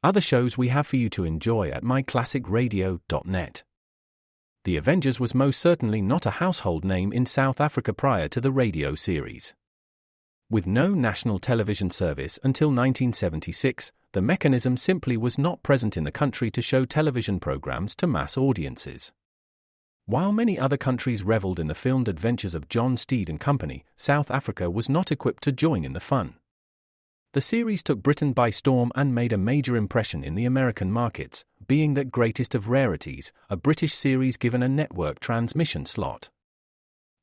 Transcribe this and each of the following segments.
Other shows we have for you to enjoy at myclassicradio.net. The Avengers was most certainly not a household name in South Africa prior to the radio series. With no national television service until 1976, the mechanism simply was not present in the country to show television programs to mass audiences. While many other countries reveled in the filmed adventures of John Steed and company, South Africa was not equipped to join in the fun. The series took Britain by storm and made a major impression in the American markets, being that greatest of rarities, a British series given a network transmission slot.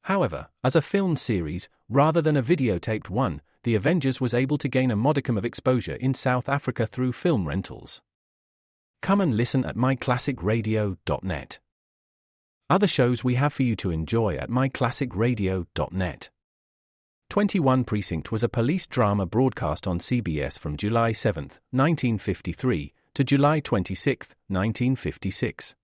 However, as a filmed series, rather than a videotaped one, The Avengers was able to gain a modicum of exposure in South Africa through film rentals. Come and listen at myclassicradio.net. Other shows we have for you to enjoy at myclassicradio.net. 21 Precinct was a police drama broadcast on CBS from July 7, 1953, to July 26, 1956.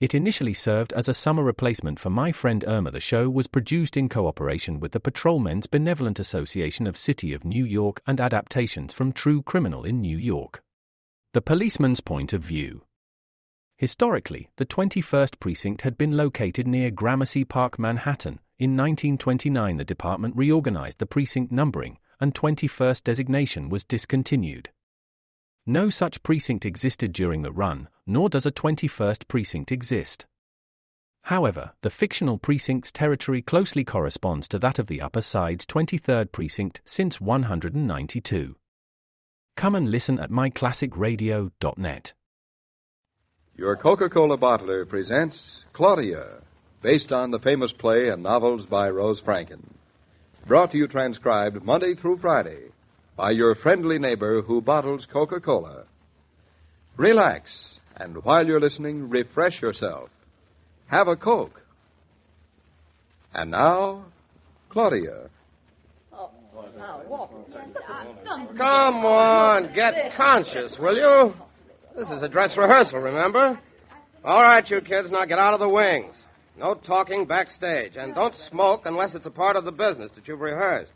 It initially served as a summer replacement for My Friend Irma. The show was produced in cooperation with the Patrolmen's Benevolent Association of City of New York and adaptations from True Criminal in New York. The Policeman's Point of View. Historically, the 21st Precinct had been located near Gramercy Park, Manhattan. In 1929, the department reorganized the precinct numbering, and 21st designation was discontinued. No such precinct existed during the run, nor does a 21st precinct exist. However, the fictional precinct's territory closely corresponds to that of the Upper Side's 23rd precinct since 192. Come and listen at myclassicradio.net. Your Coca-Cola bottler presents Claudia, based on the famous play and novels by Rose Franken. Brought to you transcribed Monday through Friday by your friendly neighbor who bottles Coca-Cola. Relax, and while you're listening, refresh yourself. Have a Coke. And now, Claudia. Come on, get conscious, will you? This is a dress rehearsal, remember? All right, you kids, now get out of the wings. No talking backstage, and don't smoke unless it's a part of the business that you've rehearsed.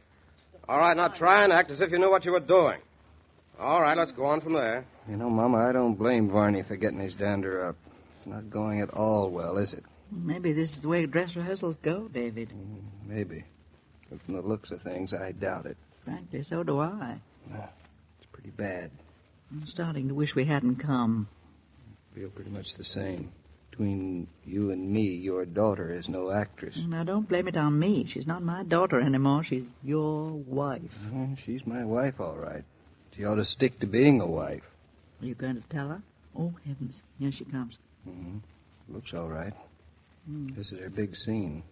All right, now try and act as if you knew what you were doing. All right, let's go on from there. You know, Mama, I don't blame Varney for getting his dander up. It's not going at all well, is it? Maybe this is the way dress rehearsals go, David. Maybe. But from the looks of things, I doubt it. Frankly, so do I. It's pretty bad. I'm starting to wish we hadn't come. I feel pretty much the same. Between you and me, your daughter is no actress. Now, don't blame it on me. She's not my daughter anymore. She's your wife. She's my wife, all right. She ought to stick to being a wife. Are you going to tell her? Oh, heavens. Here she comes. Mm-hmm. Looks all right. This is her big scene.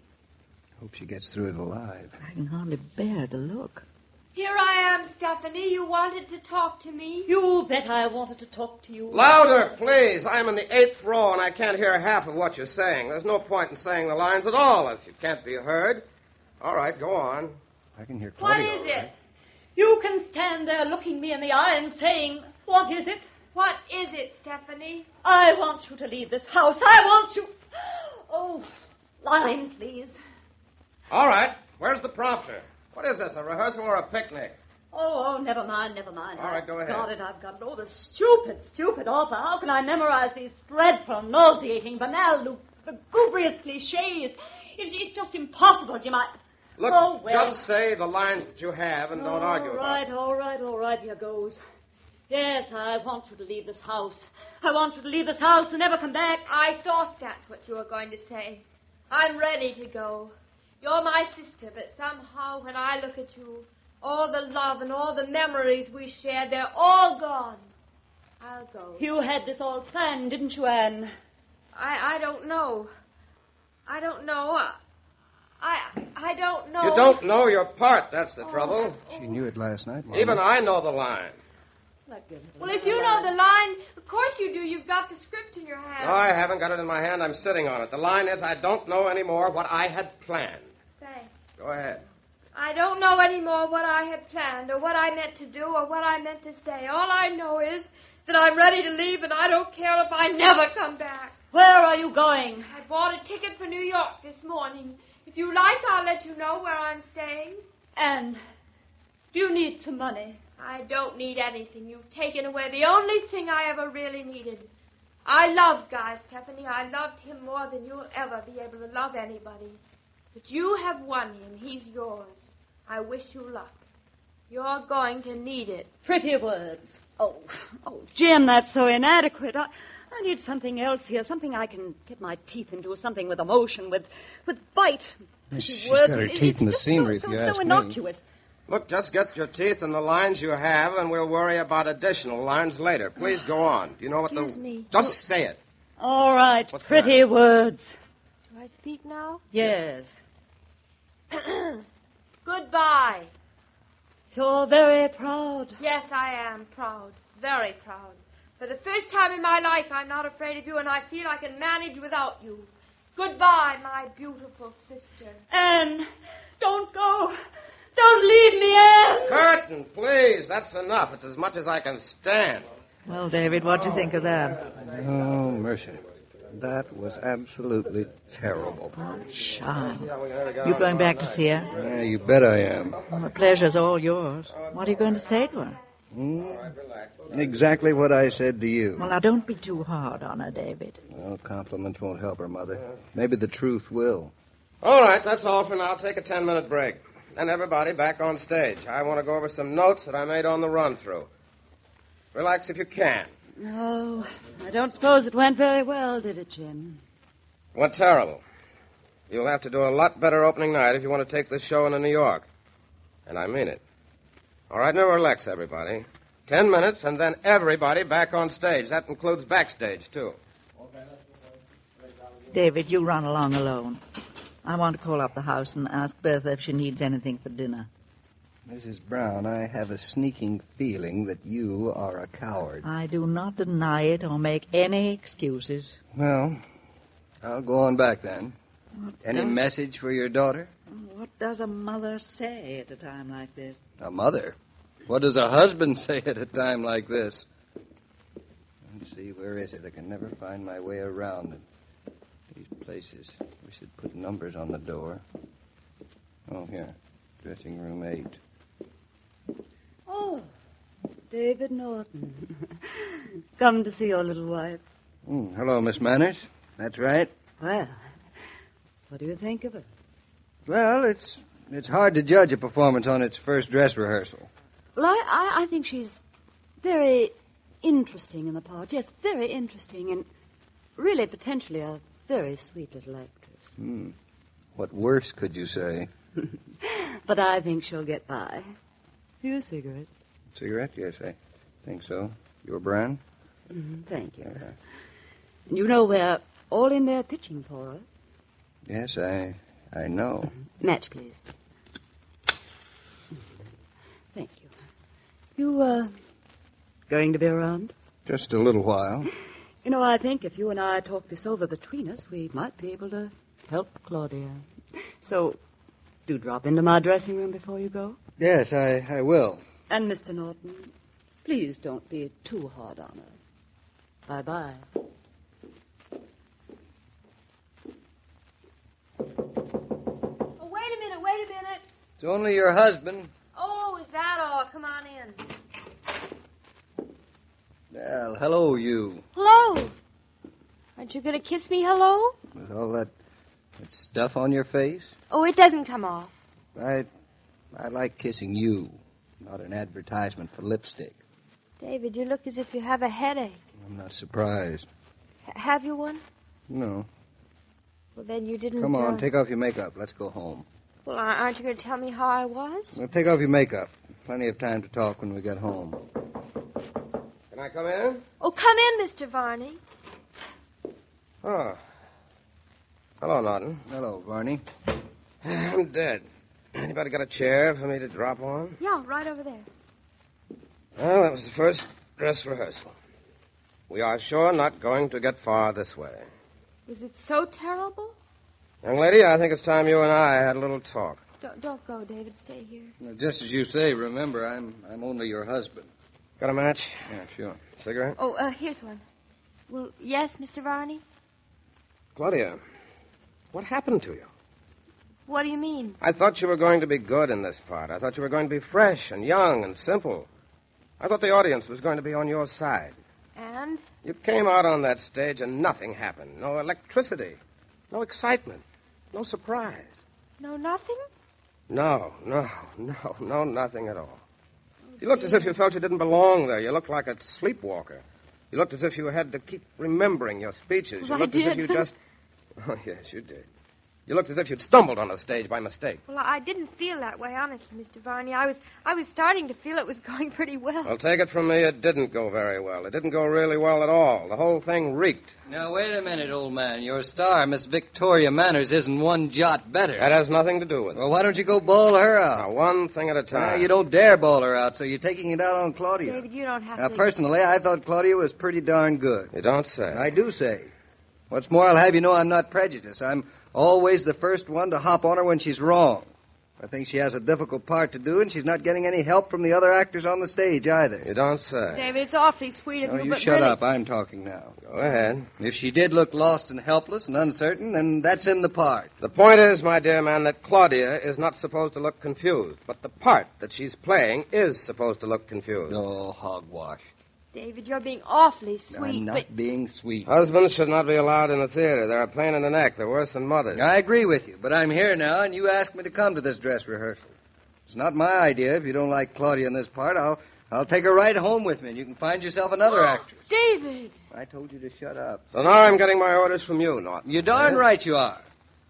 Hope she gets through it alive. I can hardly bear to look. Here I am, Stephanie. You wanted to talk to me? You bet I wanted to talk to you. Louder, please. I'm in the 8th row, and I can't hear half of what you're saying. There's no point in saying the lines at all if you can't be heard. All right, go on. I can hear Claudia. What is it? You can stand there looking me in the eye and saying, what is it? What is it, Stephanie? I want you to leave this house. I want you... Oh, line, please. All right. Where's the prompter? What is this, a rehearsal or a picnic? Oh, never mind. All right, go ahead. I've got it. Oh, the stupid author. How can I memorize these dreadful, nauseating, banal, lugubrious cliches? It's just impossible, Jim. Look, oh, well. Just say the lines that you have and don't argue about it. All right, here goes. Yes, I want you to leave this house. I want you to leave this house and never come back. I thought that's what you were going to say. I'm ready to go. You're my sister, but somehow when I look at you, all the love and all the memories we shared, they're all gone. I'll go. You had this all planned, didn't you, Anne? I don't know. I don't know. I don't know. You don't know your part, that's the trouble. She knew it last night, Mama. Even I know the line. Well, if you know the line, of course you do. You've got the script in your hand. No, I haven't got it in my hand. I'm sitting on it. The line is, I don't know anymore what I had planned. Thanks. Go ahead. I don't know anymore what I had planned or what I meant to do or what I meant to say. All I know is that I'm ready to leave and I don't care if I never come back. Where are you going? I bought a ticket for New York this morning. If you like, I'll let you know where I'm staying. Anne, do you need some money? I don't need anything. You've taken away the only thing I ever really needed. I loved Guy, Stephanie. I loved him more than you'll ever be able to love anybody. But you have won him. He's yours. I wish you luck. You're going to need it. Pretty words. Oh, Jim, that's so inadequate. I need something else here, something I can get my teeth into, something with emotion, with bite. She's got her teeth in the scenery, if you ask so me. innocuous. Look, just get your teeth in the lines you have, and we'll worry about additional lines later. Please go on. Do you know Excuse me. Just say it. All right, What's pretty words. Do I speak now? Yes. Goodbye. You're very proud. Yes, I am proud. Very proud. For the first time in my life, I'm not afraid of you, and I feel I can manage without you. Goodbye, my beautiful sister. Anne, don't go. Don't leave me, Anne. Curtain, please. That's enough. It's as much as I can stand. Well, David, what do you think of that? Oh, mercy. That was absolutely terrible. Sean, you going back to see her? Yeah, you bet I am. Well, the pleasure's all yours. What are you going to say to her? Exactly what I said to you. Well, now, don't be too hard on her, David. Well, compliments won't help her, Mother. Maybe the truth will. All right, that's all for now. Take a 10-minute break. Then everybody back on stage. I want to go over some notes that I made on the run-through. Relax if you can. No, I don't suppose it went very well, did it, Jim? Went terrible. You'll have to do a lot better opening night if you want to take this show into New York. And I mean it. All right, now relax, everybody. 10 minutes, and then everybody back on stage. That includes backstage, too. David, you run along alone. I want to call up the house and ask Bertha if she needs anything for dinner. Mrs. Brown, I have a sneaking feeling that you are a coward. I do not deny it or make any excuses. Well, I'll go on back then. Any message for your daughter? What does a mother say at a time like this? A mother? What does a husband say at a time like this? Let's see, where is it? I can never find my way around these places. We should put numbers on the door. Oh, here. Dressing room 8. Oh, David Norton. Come to see your little wife. Hello, Miss Manners. That's right. Well, what do you think of her? Well, it's hard to judge a performance on its first dress rehearsal. Well, I think she's very interesting in the part. Yes, very interesting, and really potentially a very sweet little actress. What worse could you say? But I think she'll get by. You a cigarette? Cigarette? Yes, I think so. Your brand? Thank you. Okay. You know we're all in there pitching for her. Yes, I know. Match, please. Thank you. You, going to be around? Just a little while. You know, I think if you and I talk this over between us, we might be able to help Claudia. So, do drop into my dressing room before you go. Yes, I will. And, Mr. Norton, please don't be too hard on her. Bye-bye. Oh, wait a minute. It's only your husband. Oh, is that all? Come on in. Well, hello, you. Hello. Aren't you going to kiss me hello? With all that stuff on your face? Oh, it doesn't come off. I like kissing you, not an advertisement for lipstick. David, you look as if you have a headache. I'm not surprised. Have you one? No. Well, then you didn't... Come on, take off your makeup. Let's go home. Well, aren't you going to tell me how I was? Well, take off your makeup. Plenty of time to talk when we get home. Can I come in? Oh, come in, Mr. Varney. Oh. Hello, Norton. Hello, Varney. I'm dead. Anybody got a chair for me to drop on? Yeah, right over there. Well, that was the first dress rehearsal. We are sure not going to get far this way. Was it so terrible? Young lady, I think it's time you and I had a little talk. Don't go, David. Stay here. Well, just as you say, remember, I'm only your husband. Got a match? Yeah, sure. Cigarette? Oh, here's one. Well, yes, Mr. Varney? Claudia, what happened to you? What do you mean? I thought you were going to be good in this part. I thought you were going to be fresh and young and simple. I thought the audience was going to be on your side. And? You came out on that stage and nothing happened. No electricity. No excitement. No surprise. No, nothing? No, nothing at all. You looked as if you felt you didn't belong there. You looked like a sleepwalker. You looked as if you had to keep remembering your speeches. You looked as if you just... Oh, yes, you did. You looked as if you'd stumbled on the stage by mistake. Well, I didn't feel that way, honestly, Mr. Varney. I was starting to feel it was going pretty well. Well, take it from me, it didn't go very well. It didn't go really well at all. The whole thing reeked. Now, wait a minute, old man. Your star, Miss Victoria Manners, isn't one jot better. That has nothing to do with it. Well, why don't you go bawl her out? Now, one thing at a time. You don't dare bawl her out, so you're taking it out on Claudia. David, you don't have now, to... personally, I thought Claudia was pretty darn good. You don't say. I do say. What's more, I'll have you know I'm not prejudiced. I'm always the first one to hop on her when she's wrong. I think she has a difficult part to do, and she's not getting any help from the other actors on the stage, either. You don't say. David, it's awfully sweet of No, you, you but shut really... up. I'm talking now. Go ahead. If she did look lost and helpless and uncertain, then that's in the part. The point is, my dear man, that Claudia is not supposed to look confused, but the part that she's playing is supposed to look confused. No hogwash. David, you're being awfully sweet, I'm not being sweet. Husbands should not be allowed in the theater. They're a pain in the neck. They're worse than mothers. I agree with you, but I'm here now, and you asked me to come to this dress rehearsal. It's not my idea. If you don't like Claudia in this part, I'll take her right home with me, and you can find yourself another actress. David! I told you to shut up. So now I'm getting my orders from you, Norton. You're darn right you are.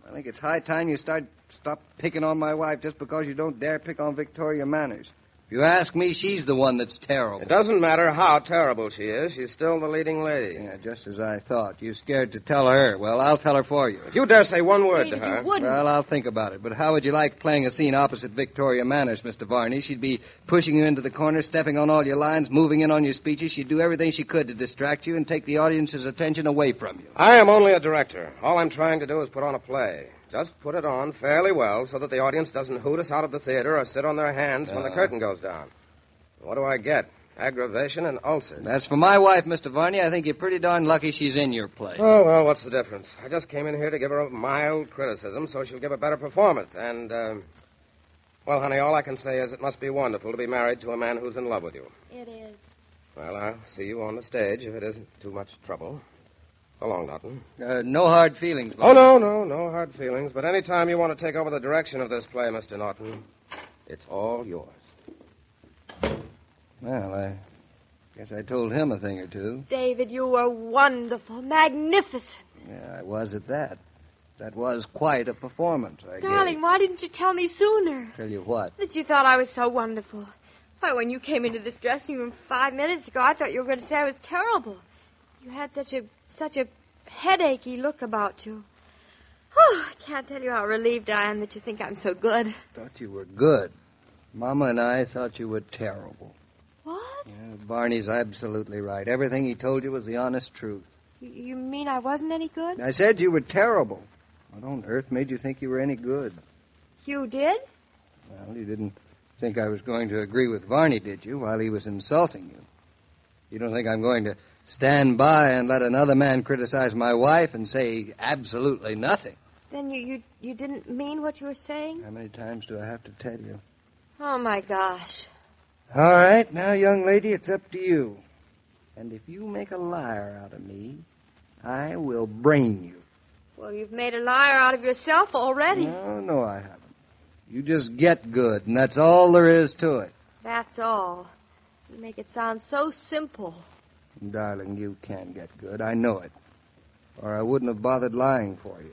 I think it's high time you stop picking on my wife just because you don't dare pick on Victoria Manners. If you ask me, she's the one that's terrible. It doesn't matter how terrible she is. She's still the leading lady. Yeah, just as I thought. You're scared to tell her. Well, I'll tell her for you. If you dare say one word David, to her... you wouldn't. Well, I'll think about it. But how would you like playing a scene opposite Victoria Manners, Mr. Varney? She'd be pushing you into the corner, stepping on all your lines, moving in on your speeches. She'd do everything she could to distract you and take the audience's attention away from you. I am only a director. All I'm trying to do is put on a play. Just put it on fairly well so that the audience doesn't hoot us out of the theater or sit on their hands when the curtain goes down. What do I get? Aggravation and ulcers. As for my wife, Mr. Varney, I think you're pretty darn lucky she's in your play. Oh, well, what's the difference? I just came in here to give her a mild criticism so she'll give a better performance. And, well, honey, all I can say is it must be wonderful to be married to a man who's in love with you. It is. Well, I'll see you on the stage if it isn't too much trouble. So long, Norton. No hard feelings, Oh, Varney. no hard feelings. But any time you want to take over the direction of this play, Mr. Norton, it's all yours. Well, I guess I told him a thing or two. David, you were wonderful, magnificent. Yeah, I was at that. That was quite a performance, I Darling, guess. why didn't you tell me sooner? Tell you what. That you thought I was so wonderful. Why, when you came into this dressing room 5 minutes ago, I thought you were going to say I was terrible. You had such a headachy look about you. Oh, I can't tell you how relieved I am that you think I'm so good. Thought you were good. Mama and I thought you were terrible. What? Yeah, Barney's absolutely right. Everything he told you was the honest truth. You mean I wasn't any good? I said you were terrible. What on earth made you think you were any good? You did? Well, you didn't think I was going to agree with Varney, did you, while he was insulting you? You don't think I'm going to stand by and let another man criticize my wife and say absolutely nothing? Then you didn't mean what you were saying? How many times do I have to tell you? Oh, my gosh. All right, now, young lady, it's up to you. And if you make a liar out of me, I will brain you. Well, you've made a liar out of yourself already. No, I haven't. You just get good, and that's all there is to it. That's all. You make it sound so simple. Darling, you can get good. I know it. Or I wouldn't have bothered lying for you.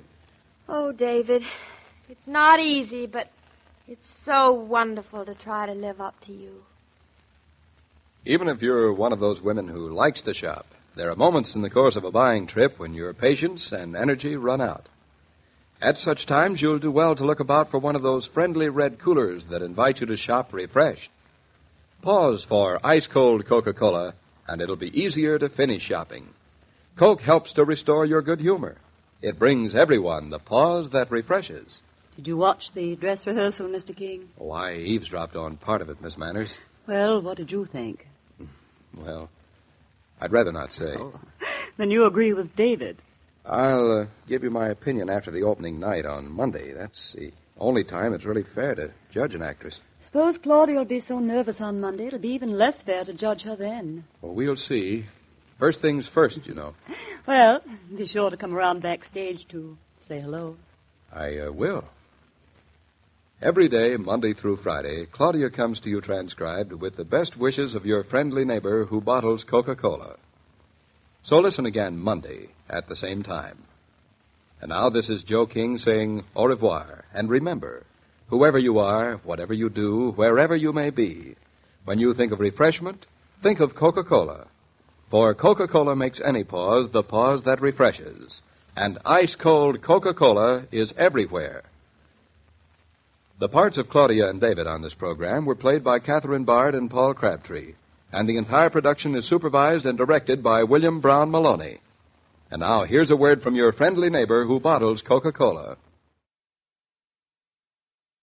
Oh, David, it's not easy, but it's so wonderful to try to live up to you. Even if you're one of those women who likes to shop, there are moments in the course of a buying trip when your patience and energy run out. At such times, you'll do well to look about for one of those friendly red coolers that invite you to shop refreshed. Pause for ice-cold Coca-Cola, and it'll be easier to finish shopping. Coke helps to restore your good humor. It brings everyone the pause that refreshes. Did you watch the dress rehearsal, Mr. King? Oh, I eavesdropped on part of it, Miss Manners. Well, what did you think? Well, I'd rather not say. Oh. Then you agree with David. I'll give you my opinion after the opening night on Monday. That's the only time it's really fair to judge an actress. Suppose Claudia will be so nervous on Monday, it'll be even less fair to judge her then. Well, we'll see. First things first, you know. Well, be sure to come around backstage to say hello. I will. Every day, Monday through Friday, Claudia comes to you transcribed with the best wishes of your friendly neighbor who bottles Coca-Cola. So listen again Monday at the same time. And now this is Joe King saying au revoir. And remember, whoever you are, whatever you do, wherever you may be, when you think of refreshment, think of Coca-Cola. For Coca-Cola makes any pause the pause that refreshes. And ice-cold Coca-Cola is everywhere. The parts of Claudia and David on this program were played by Catherine Bard and Paul Crabtree, and the entire production is supervised and directed by William Brown Maloney. And now, here's a word from your friendly neighbor who bottles Coca-Cola.